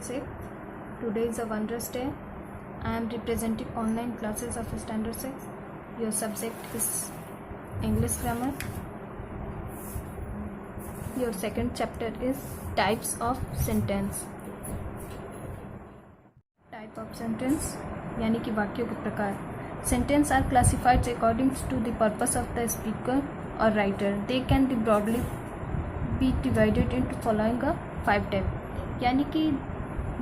6. Today is a wondrous day. I am representing online classes of Standard 6. Your subject is English Grammar. Your second chapter is Types of Sentence. Type of sentence यानी कि वाक्यों के प्रकार. Sentences are classified according to the purpose of the speaker or writer. They can be broadly be divided into following a 5 type. यानी कि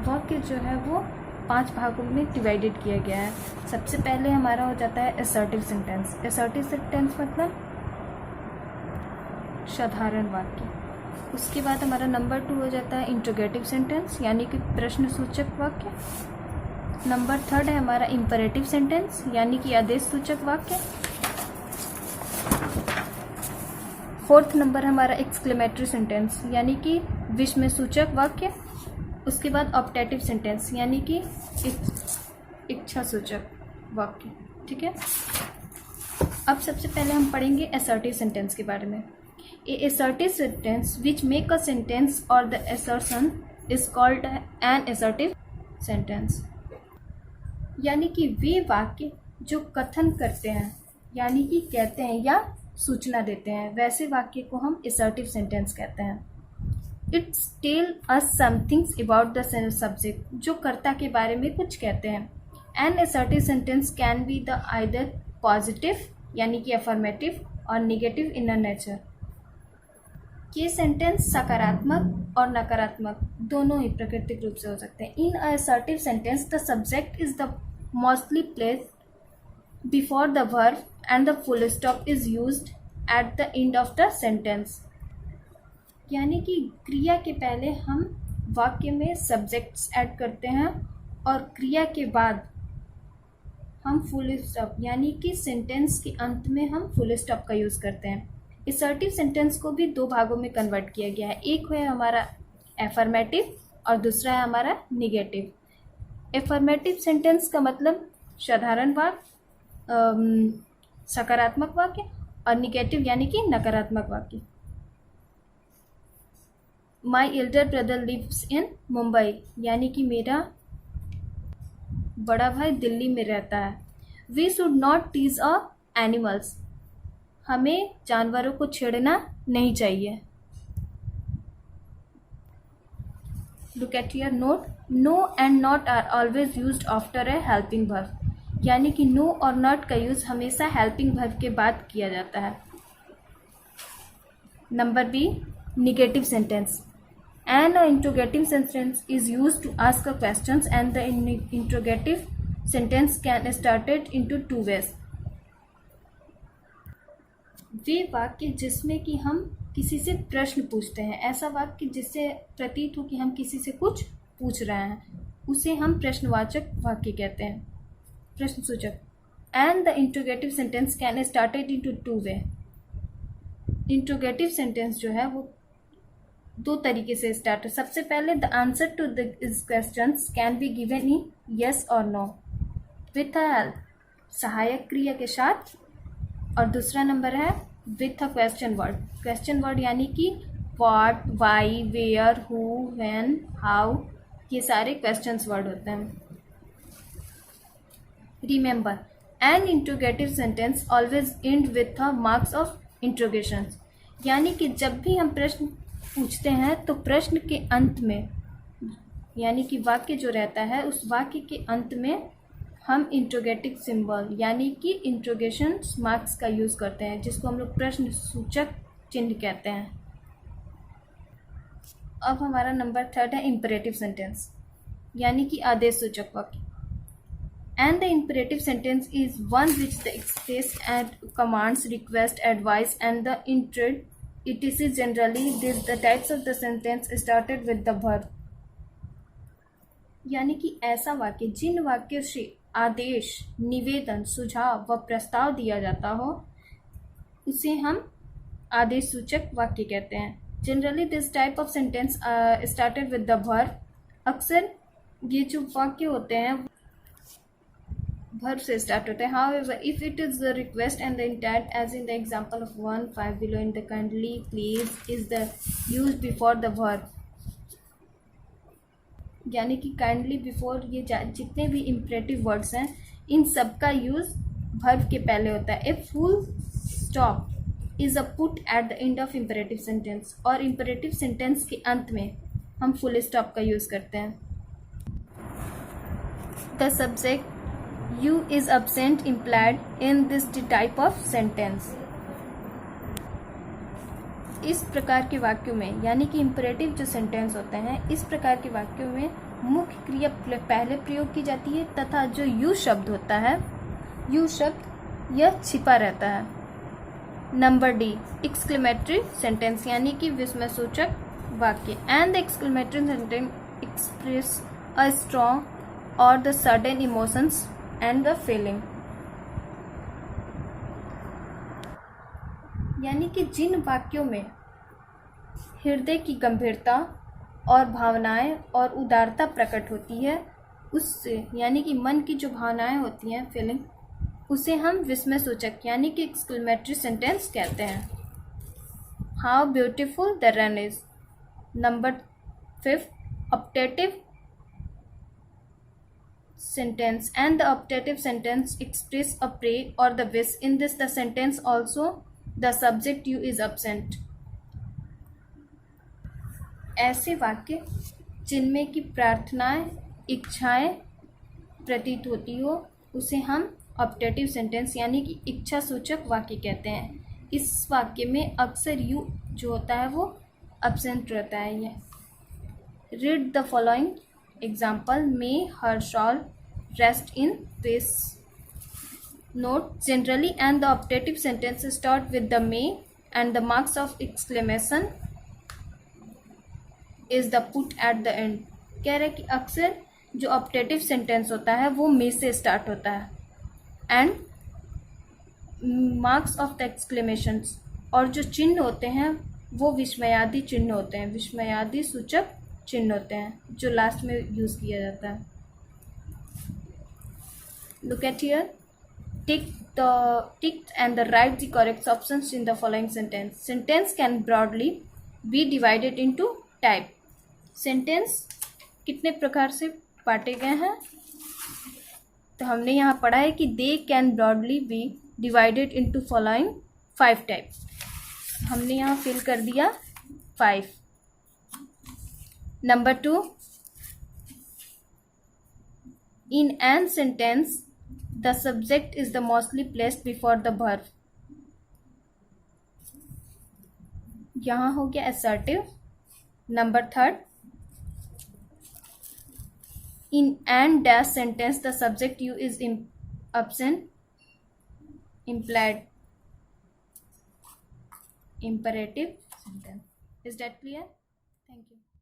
वाक्य जो है वो 5 भागों में डिवाइडेड किया गया है. सबसे पहले हमारा हो जाता है असर्टिव सेंटेंस. असर्टिव सेंटेंस मतलब साधारण वाक्य. उसके बाद हमारा नंबर 2 हो जाता है इंट्रोगेटिव सेंटेंस यानी कि प्रश्नसूचक वाक्य. नंबर 3 है हमारा इंपरेटिव सेंटेंस यानी कि आदेश सूचक वाक्य. 4th नंबर हमारा एक्सक्लेमेटरी सेंटेंस यानी कि विस्मय सूचक वाक्य. उसके बाद ऑप्टेटिव सेंटेंस यानी कि इच्छा सूचक वाक्य. ठीक है. अब सबसे पहले हम पढ़ेंगे असर्टिव सेंटेंस के बारे में. A assertive sentence which make a sentence और the assertion is called an assertive sentence. यानी कि वे वाक्य जो कथन करते हैं यानी कि कहते हैं या सूचना देते हैं, वैसे वाक्य को हम असर्टिव सेंटेंस कहते हैं. It's tell us somethings about the subject, जो कर्ता के बारे में कुछ कहते हैं. An assertive sentence can be the either positive यानी कि अफर्मेटिव और निगेटिव इन नेचर. ये सेंटेंस सकारात्मक और नकारात्मक दोनों ही प्राकृतिक रूप से हो सकते हैं. In assertive sentence the subject is the mostly placed before the verb and the full stop is used at the end of the sentence. यानी कि क्रिया के पहले हम वाक्य में सब्जेक्ट्स ऐड करते हैं और क्रिया के बाद हम फुल स्टॉप यानी कि सेंटेंस के अंत में हम फुल स्टॉप का यूज़ करते हैं. असर्टिव सेंटेंस को भी 2 भागों में कन्वर्ट किया गया है. एक है हमारा एफर्मेटिव और दूसरा है हमारा निगेटिव. एफर्मेटिव सेंटेंस का मतलब साधारण वाक्य, सकारात्मक वाक्य, और निगेटिव यानी कि नकारात्मक वाक्य. My elder brother lives in Mumbai यानी कि मेरा बड़ा भाई दिल्ली में रहता है. We should not tease a animals, हमें जानवरों को छेड़ना नहीं चाहिए. Look at your note. No and not are always used after a helping verb. यानी कि नो और नॉट का यूज हमेशा हेल्पिंग वर्ब के बाद किया जाता है. Number B negative sentence. An interrogative sentence is used to ask a questions and the interrogative sentence can started into 2 ways. वे वाक्य जिसमें कि हम किसी से प्रश्न पूछते हैं, ऐसा वाक्य जिससे प्रतीत हो कि हम किसी से कुछ पूछ रहे हैं, उसे हम प्रश्नवाचक वाक्य कहते हैं, प्रश्नसूचक. And the interrogative sentence can started into 2 way. Interrogative sentence जो है वो 2 तरीके से स्टार्ट. सबसे पहले the answer to this questions can be given in yes और नो विथ अ हेल्प, सहायक क्रिया के साथ. और दूसरा नंबर है with a question word. Question word यानी कि what, why, where, who, when, how, ये सारे क्वेश्चंस वर्ड होते हैं. Remember, N interrogative sentence always and with a marks of interrogation. यानी कि जब भी हम प्रश्न पूछते हैं तो प्रश्न के अंत में यानी कि वाक्य जो रहता है उस वाक्य के अंत में हम इंट्रोगेटिव सिंबल यानी कि इंट्रोगेशन मार्क्स का यूज़ करते हैं, जिसको हम लोग प्रश्न सूचक चिन्ह कहते हैं. अब हमारा नंबर 3 है इंपरेटिव सेंटेंस यानी कि आदेश सूचक वाक्य. And the imperative sentence is one which the express and commands, request, advice and the entreat. It is generally this the types of the sentence started with the verb. यानी कि ऐसा वाक्य जिन वाक्यों से आदेश, निवेदन, सुझाव व प्रस्ताव दिया जाता हो उसे हम आदेश सूचक वाक्य कहते हैं. Generally this type of sentence started with the verb. अक्सर ये जो वाक्य होते हैं verb से स्टार्ट होते हैं. However, if it is the request and the intent, as in the example of 1.5 below, in the kindly, please is the used before the verb. यानी कि काइंडली बिफोर ये जितने भी इम्परेटिव वर्ड्स हैं इन सब का यूज़ वर्ब के पहले होता है। A full stop is a put at the end of imperative sentence, और इम्परेटिव सेंटेंस के अंत में हम फुल स्टॉप का यूज़ करते हैं। The subject you is absent implied in this type of sentence. इस प्रकार के वाक्यों में, यानी कि इम्परेटिव जो सेंटेंस होते हैं, इस प्रकार के वाक्यों में मुख्य क्रिया पहले प्रयोग की जाती है तथा जो यू शब्द होता है, यू शब्द यह छिपा रहता है। नंबर डी, एक्सक्लेमेटरी सेंटेंस यानी कि विस्मयसूचक वाक्य। And the exclamatory sentence express a strong और the sudden emotions and the feeling. यानी कि जिन वाक्यों में हृदय की गंभीरता और भावनाएं और उदारता प्रकट होती है, उससे यानी कि मन की जो भावनाएं होती हैं, फीलिंग, उसे हम विस्मय सूचक यानी कि एक्सक्लेमेटरी सेंटेंस कहते हैं। How beautiful the run is. Number 5, optative sentence and the optative sentence express a pray or the wish. In this the sentence also the subject you is absent. ऐसे वाक्य जिनमें की प्रार्थनाएं, इच्छाएं प्रतीत होती हो, उसे हम ऑप्टेटिव सेंटेंस यानी कि इच्छा सूचक वाक्य कहते हैं। इस वाक्य में अक्सर यू जो होता है वो absent रहता है। ये read the following example, may her shawl rest in peace. Note, generally and the optative sentences start with the may and the marks of exclamation is the put at the end. कह रहे कि अक्सर जो optative sentence होता है वो मे से start होता है एंड मार्क्स ऑफ द एक्सक्लेमेशंस, और जो चिन्ह होते हैं वो विस्मयादि चिन्ह होते हैं, विस्मयादि सूचक चिन्ह होते हैं जो लास्ट में यूज़ किया जाता है। Look at here. Tick and write the correct options in the following sentence. Sentence can broadly be divided into type. Sentence कितने प्रकार से बांटे गए हैं? तो हमने यहाँ पढ़ा है कि they can broadly be divided into following 5 types. हमने यहाँ फिल कर दिया 5. Number 2, in an sentence the subject is the mostly placed before the verb. यहाँ हो गया assertive. Number 3, in and dash sentence the subject you is absent, implied, imperative sentence. Is that clear? Thank you.